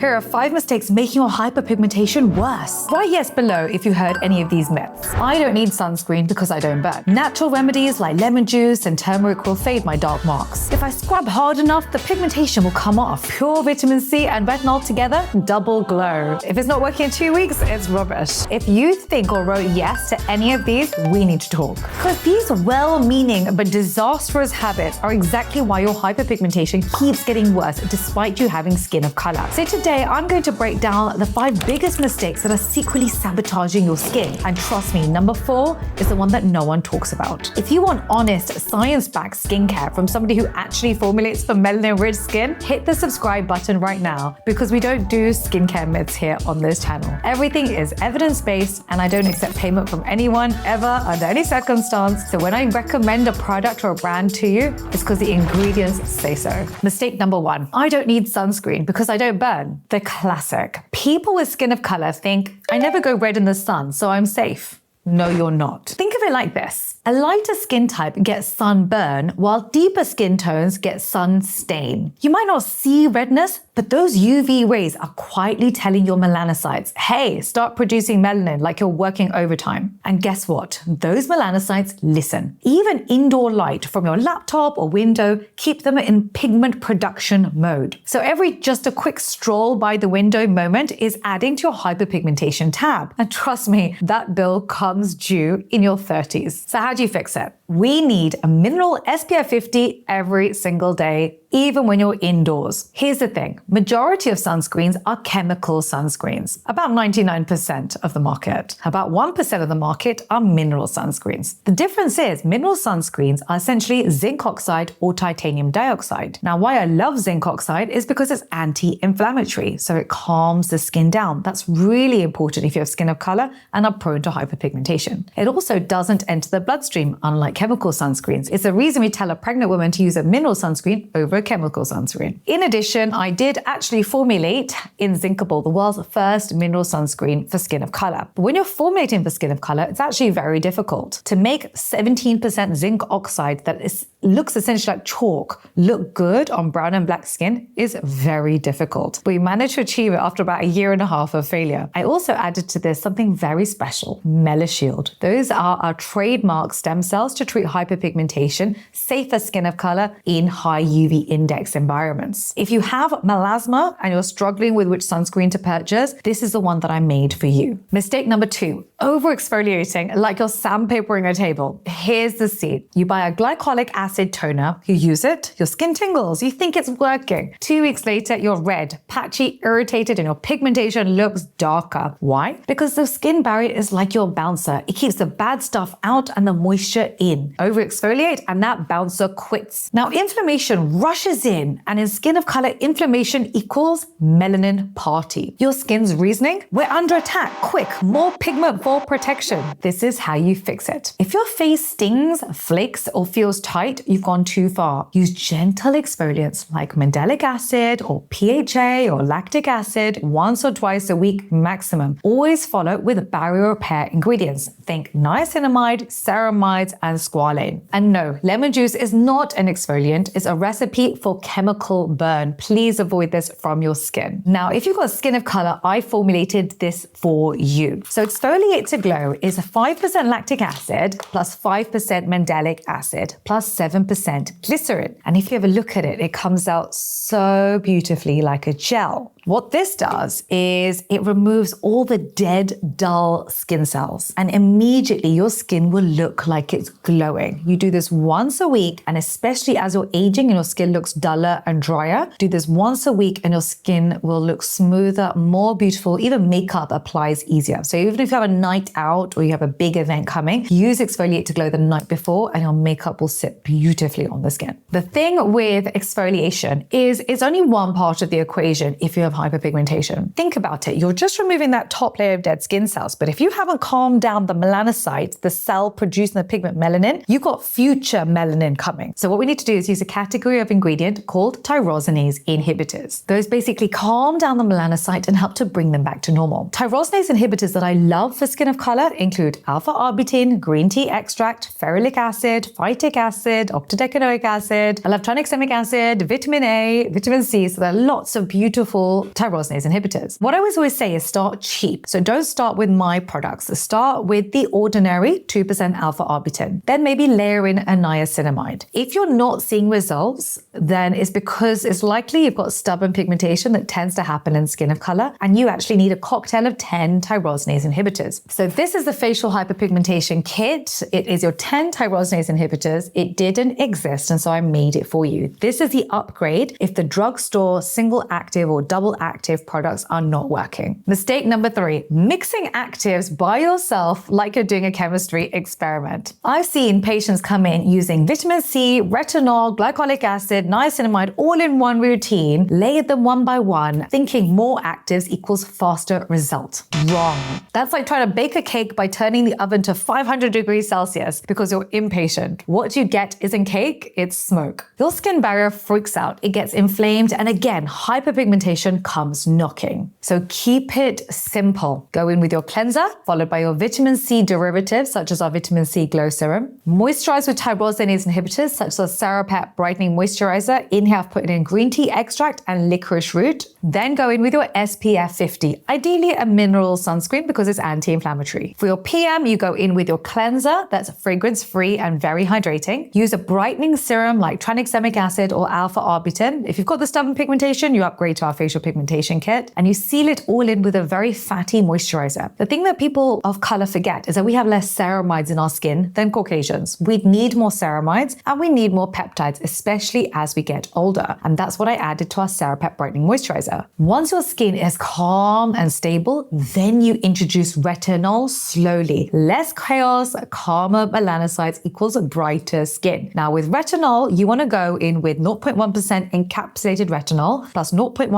Here are 5 mistakes making your hyperpigmentation worse. Write yes below if you heard any of these myths. I don't need sunscreen because I don't burn. Natural remedies like lemon juice and turmeric will fade my dark marks. If I scrub hard enough, the pigmentation will come off. Pure vitamin C and retinol together, double glow. If it's not working in 2 weeks, it's rubbish. If you think or wrote yes to any of these, we need to talk. Because these well-meaning but disastrous habits are exactly why your hyperpigmentation keeps getting worse despite you having skin of color. So today, I'm going to break down the 5 biggest mistakes that are secretly sabotaging your skin. And trust me, number 4 is the one that no one talks about. If you want honest, science-backed skincare from somebody who actually formulates for melanin-rich skin, hit the subscribe button right now because we don't do skincare myths here on this channel. Everything is evidence-based and I don't accept payment from anyone ever under any circumstance. So when I recommend a product or a brand to you, it's because the ingredients say so. Mistake number 1, I don't need sunscreen because I don't burn. The classic. People with skin of color think, I never go red in the sun, so I'm safe. No, you're not. Think of it like this. A lighter skin type gets sunburn, while deeper skin tones get sun stain. You might not see redness, but those UV rays are quietly telling your melanocytes, hey, start producing melanin like you're working overtime. And guess what? Those melanocytes listen. Even indoor light from your laptop or window keep them in pigment production mode. So just a quick stroll by the window moment is adding to your hyperpigmentation tab. And trust me, that bill comes due in your 30s. So how do you fix it? We need a mineral SPF 50 every single day, even when you're indoors. Here's the thing, majority of sunscreens are chemical sunscreens, about 99% of the market. About 1% of the market are mineral sunscreens. The difference is mineral sunscreens are essentially zinc oxide or titanium dioxide. Now, why I love zinc oxide is because it's anti-inflammatory, so it calms the skin down. That's really important if you have skin of color and are prone to hyperpigmentation. It also doesn't enter the bloodstream, unlike chemical sunscreens. It's the reason we tell a pregnant woman to use a mineral sunscreen over a chemical sunscreen. In addition, I did actually formulate in Zinkable, the world's first mineral sunscreen for skin of color. But when you're formulating for skin of color, it's actually very difficult. To make 17% zinc oxide that looks essentially like chalk look good on brown and black skin is very difficult. We managed to achieve it after about 1.5 years of failure. I also added to this something very special, MELAShield. Those are our trademark stem cells to treat hyperpigmentation, safe for skin of color in high UV index environments. If you have melasma and you're struggling with which sunscreen to purchase, this is the one that I made for you. Mistake number 2, over-exfoliating like you're sandpapering a table. Here's the scene. You buy a glycolic acid toner, you use it, your skin tingles, you think it's working. 2 weeks later, you're red, patchy, irritated, and your pigmentation looks darker. Why? Because the skin barrier is like your bouncer. It keeps the bad stuff out and the moisture in. Over-exfoliate and that bouncer quits. Now, inflammation rushes in, and in skin of color, inflammation equals melanin party. Your skin's reasoning, we're under attack, quick, more pigment for protection. This is how you fix it. If your face stings, flakes, or feels tight, you've gone too far. Use gentle exfoliants like mandelic acid or PHA or lactic acid once or twice a week maximum. Always follow with barrier repair ingredients. Think niacinamide, ceramides, and squalane. And no, lemon juice is not an exfoliant. It's a recipe for chemical burn. Please avoid this from your skin. Now, if you've got skin of color, I formulated this for you. So Exfoliate to Glow is a 5% lactic acid plus 5% mandelic acid plus 7% glycerin. And if you have a look at it, it comes out so beautifully like a gel. What this does is it removes all the dead, dull skin cells, and immediately your skin will look like it's glowing. You do this once a week, and especially as you're aging and your skin looks duller and drier, do this once a week and your skin will look smoother, more beautiful. Even makeup applies easier. So even if you have a night out or you have a big event coming, use Exfoliate to Glow the night before and your makeup will sit beautifully on the skin. The thing with exfoliation is it's only one part of the equation if you have hyperpigmentation. Think about it. You're just removing that top layer of dead skin cells, but if you haven't calmed down the melanocytes, the cell producing the pigment melanin, you've got future melanin coming. So what we need to do is use a category of ingredient called tyrosinase inhibitors. Those basically calm down the melanocyte and help to bring them back to normal. Tyrosinase inhibitors that I love for skin of color include alpha-arbutin, green tea extract, ferulic acid, phytic acid, octadecanoic acid, electronic semic acid, vitamin A, vitamin C. So there are lots of beautiful natural tyrosinase inhibitors. What I always say is start cheap. So don't start with my products. Start with the ordinary 2% alpha-arbutin. Then maybe layer in a niacinamide. If you're not seeing results, then it's because it's likely you've got stubborn pigmentation that tends to happen in skin of color, and you actually need a cocktail of 10 tyrosinase inhibitors. So this is the facial hyperpigmentation kit. It is your 10 tyrosinase inhibitors. It didn't exist, and so I made it for you. This is the upgrade if the drugstore single active or double active products are not working. Mistake number 3, mixing actives by yourself like you're doing a chemistry experiment. I've seen patients come in using vitamin C, retinol, glycolic acid, niacinamide all in one routine, layered them one by one, thinking more actives equals faster result. Wrong. That's like trying to bake a cake by turning the oven to 500 degrees Celsius because you're impatient. What you get isn't cake, it's smoke. Your skin barrier freaks out, it gets inflamed, and again, hyperpigmentation comes knocking. So keep it simple. Go in with your cleanser, followed by your vitamin C derivatives, such as our vitamin C glow serum. Moisturize with tyrosinase inhibitors, such as Sarapet brightening moisturizer. In here, I've put in green tea extract and licorice root. Then go in with your SPF 50, ideally a mineral sunscreen because it's anti-inflammatory. For your PM, you go in with your cleanser that's fragrance-free and very hydrating. Use a brightening serum like tranexamic acid or alpha-arbutin. If you've got the stubborn pigmentation, you upgrade to our facial pigmentation kit, and you seal it all in with a very fatty moisturizer. The thing that people of color forget is that we have less ceramides in our skin than Caucasians. We need more ceramides and we need more peptides, especially as we get older. And that's what I added to our Sarapet brightening moisturizer. Once your skin is calm and stable, then you introduce retinol slowly. Less chaos, calmer melanocytes equals brighter skin. Now with retinol, you want to go in with 0.1% encapsulated retinol plus 0.1%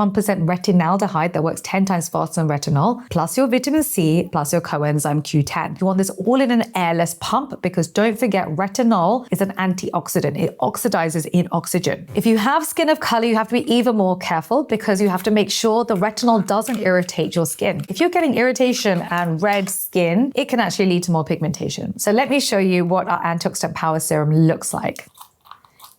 retinaldehyde that works 10 times faster than retinol, plus your vitamin C, plus your coenzyme Q10. You want this all in an airless pump because don't forget retinol is an antioxidant. It oxidizes in oxygen. If you have skin of color, you have to be even more careful because you have to make sure the retinol doesn't irritate your skin. If you're getting irritation and red skin, it can actually lead to more pigmentation. So let me show you what our antioxidant power serum looks like.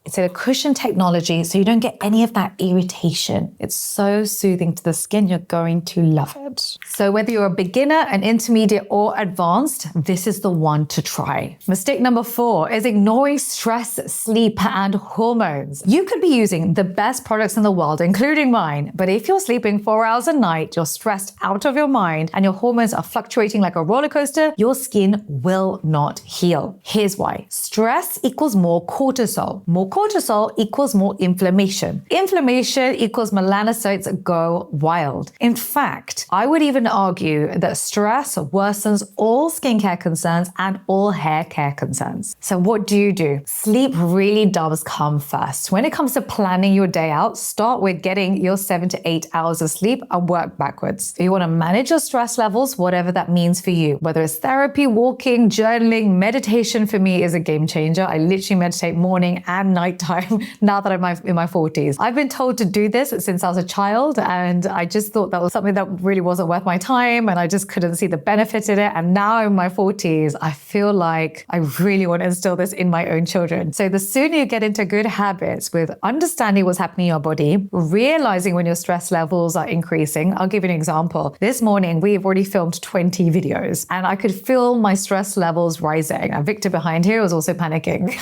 It's a cushion technology, so you don't get any of that irritation. It's so soothing to the skin, you're going to love it. So whether you're a beginner, an intermediate, or advanced, this is the one to try. Mistake number 4 is ignoring stress, sleep, and hormones. You could be using the best products in the world, including mine, but if you're sleeping 4 hours a night, you're stressed out of your mind, and your hormones are fluctuating like a roller coaster, your skin will not heal. Here's why. Stress equals more cortisol. More cortisol equals more inflammation. Inflammation equals melanocytes go wild. In fact, I would even argue that stress worsens all skincare concerns and all hair care concerns. So what do? Sleep really does come first. When it comes to planning your day out, start with getting your 7 to 8 hours of sleep and work backwards. You want to manage your stress levels, whatever that means for you. Whether it's therapy, walking, journaling, meditation for me is a game changer. I literally meditate morning and night time now that I'm in my 40s. I've been told to do this since I was a child, and I just thought that was something that really wasn't worth my time, and I just couldn't see the benefit in it. And now in my 40s, I feel like I really want to instill this in my own children. So the sooner you get into good habits with understanding what's happening in your body, realizing when your stress levels are increasing. I'll give you an example. This morning, we've already filmed 20 videos, and I could feel my stress levels rising. And Victor behind here was also panicking.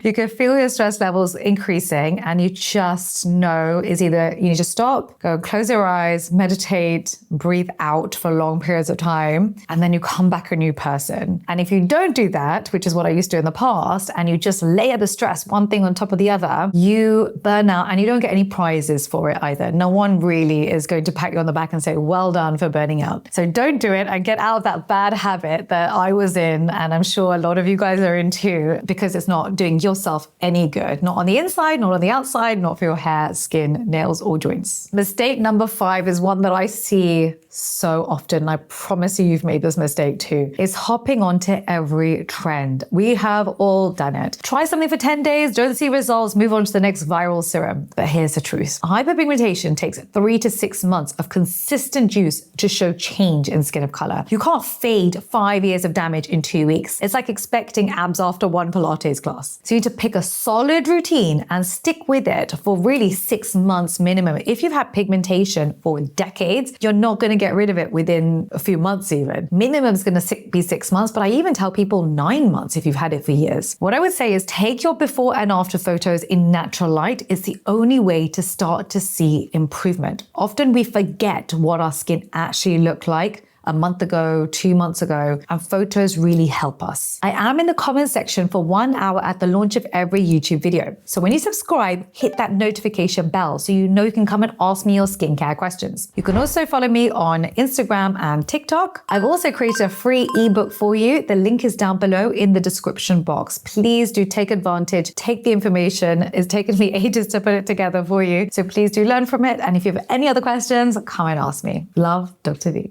You could feel your stress levels increasing, and you just know is either you need to stop, go close your eyes, meditate, breathe out for long periods of time, and then you come back a new person. And if you don't do that, which is what I used to do in the past, and you just layer the stress one thing on top of the other, you burn out and you don't get any prizes for it either. No one really is going to pat you on the back and say, well done for burning out. So don't do it and get out of that bad habit that I was in, and I'm sure a lot of you guys are in too, because it's not doing yourself any good. Not on the inside, not on the outside, not for your hair, skin, nails, or joints. Mistake number 5 is one that I see so often. I promise you've made this mistake too. Is hopping onto every trend. We have all done it. Try something for 10 days, don't see results, move on to the next viral serum. But here's the truth. Hyperpigmentation takes 3 to 6 months of consistent use to show change in skin of color. You can't fade 5 years of damage in 2 weeks. It's like expecting abs after one Pilates class. So you need to pick a solid routine and stick with it for really 6 months minimum. If you've had pigmentation for decades, you're not going to get rid of it within a few months even. Minimum is going to be 6 months, but I even tell people 9 months if you've had it for years. What I would say is take your before and after photos in natural light. It's the only way to start to see improvement. Often we forget what our skin actually looked like a month ago, 2 months ago, and photos really help us. I am in the comment section for 1 hour at the launch of every YouTube video. So when you subscribe, hit that notification bell so you know you can come and ask me your skincare questions. You can also follow me on Instagram and TikTok. I've also created a free ebook for you. The link is down below in the description box. Please do take advantage, take the information. It's taken me ages to put it together for you. So please do learn from it. And if you have any other questions, come and ask me. Love, Dr. V.